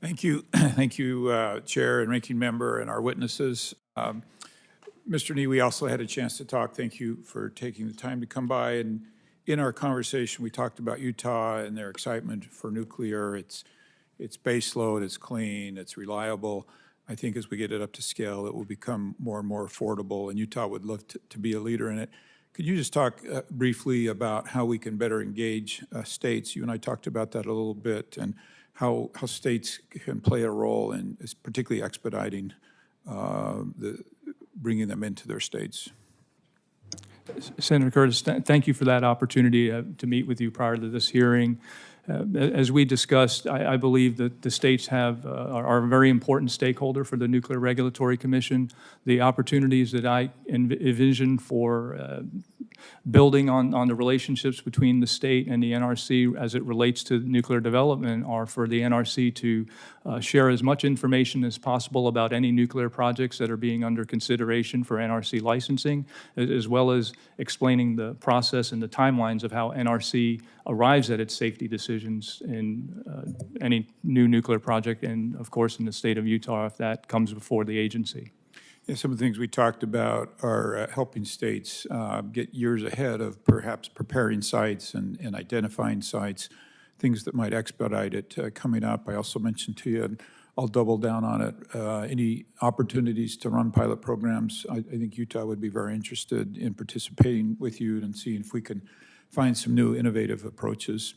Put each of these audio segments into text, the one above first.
Thank you. Thank you, Chair and Ranking Member and our witnesses. Mr. Nee, we also had a chance to talk. Thank you for taking the time to come by. And in our conversation, we talked about Utah and their excitement for nuclear. It's base load, it's clean, it's reliable. I think as we get it up to scale, it will become more and more affordable, and Utah would love to be a leader in it. Could you just talk briefly about how we can better engage states? You and I talked about that a little bit, and how states can play a role in particularly expediting bringing them into their states. Senator Curtis, thank you for that opportunity to meet with you prior to this hearing. As we discussed, I believe that the states are a very important stakeholder for the Nuclear Regulatory Commission. The opportunities that I envision for building on the relationships between the state and the NRC as it relates to nuclear development are for the NRC to share as much information as possible about any nuclear projects that are being under consideration for NRC licensing, as well as explaining the process and the timelines of how NRC arrives at its safety decisions in any new nuclear project, and of course in the state of Utah if that comes before the agency. Yeah, some of the things we talked about are helping states get years ahead of perhaps preparing sites and identifying sites, things that might expedite it coming up. I also mentioned to you, and I'll double down on it, any opportunities to run pilot programs. I think Utah would be very interested in participating with you and seeing if we can find some new innovative approaches.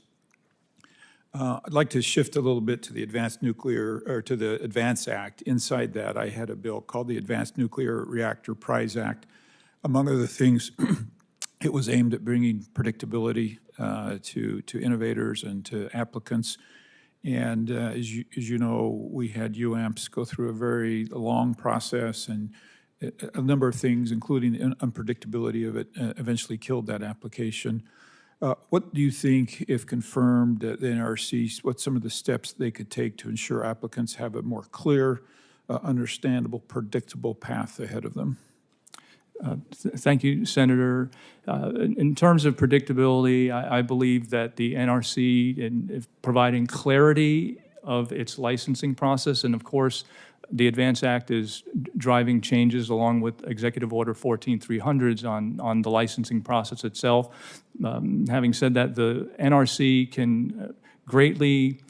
I'd like to shift a little bit to the Advanced Nuclear, or to the ADVANCE Act. Inside that, I had a bill called the Advanced Nuclear Reactor Prize Act. Among other things, it was aimed at bringing predictability to innovators and to applicants. And as you know, we had UAMPS go through a very long process, and a number of things, including the unpredictability of it, eventually killed that application. What do you think, if confirmed, the NRC, what some of the steps they could take to ensure applicants have a more clear, understandable, predictable path ahead of them? Thank you, Senator. In terms of predictability, I believe that the NRC, in providing clarity of its licensing process, and of course, the ADVANCE Act is driving changes along with Executive Order 14300s on the licensing process itself. Having said that, the NRC can greatly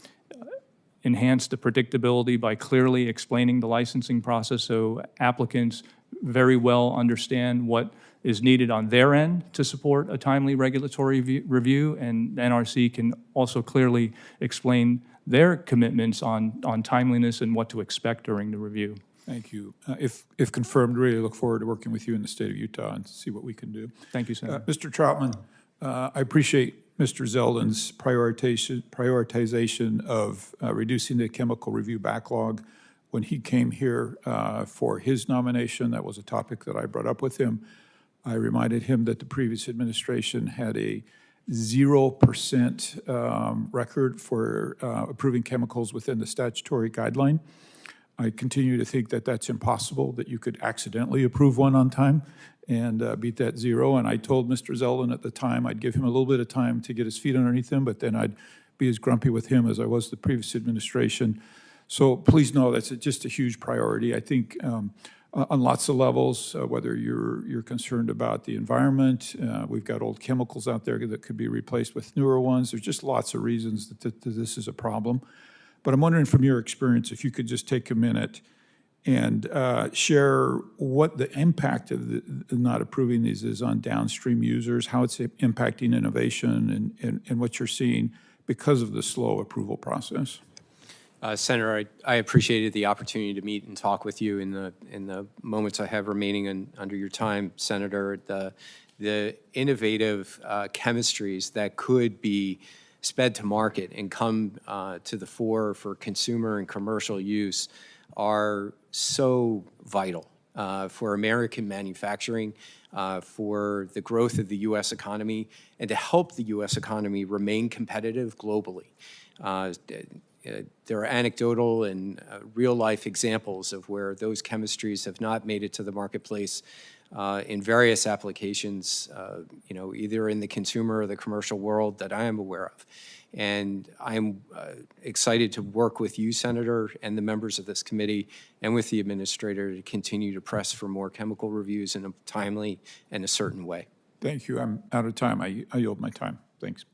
enhance the predictability by clearly explaining the licensing process so applicants very well understand what is needed on their end to support a timely regulatory review, and the NRC can also clearly explain their commitments on timeliness and what to expect during the review. Thank you. If confirmed, really look forward to working with you in the state of Utah and see what we can do. Thank you, Senator. Mr. Troutman, I appreciate Mr. Zeldin's prioritization of reducing the chemical review backlog. When he came here for his nomination, that was a topic that I brought up with him. I reminded him that the previous administration had a 0% record for approving chemicals within the statutory guideline. I continue to think that that's impossible, that you could accidentally approve one on time and beat that zero. And I told Mr. Zeldin at the time I'd give him a little bit of time to get his feet underneath him, but then I'd be as grumpy with him as I was the previous administration. So please know that's just a huge priority. I think on lots of levels, whether you're concerned about the environment, we've got old chemicals out there that could be replaced with newer ones. There's just lots of reasons that this is a problem. But I'm wondering from your experience, if you could just take a minute and share what the impact of not approving these is on downstream users, how it's impacting innovation, and what you're seeing because of the slow approval process. Senator, I appreciated the opportunity to meet and talk with you in the moments I have remaining under your time, Senator. The innovative chemistries that could be sped to market and come to the fore for consumer and commercial use are so vital for American manufacturing, for the growth of the U.S. economy, and to help the U.S. economy remain competitive globally. There are anecdotal and real-life examples of where those chemistries have not made it to the marketplace in various applications, either in the consumer or the commercial world that I am aware of. And I'm excited to work with you, Senator, and the members of this committee, and with the administrator to continue to press for more chemical reviews in a timely and a certain way. Thank you. I'm out of time. I yield my time. Thanks.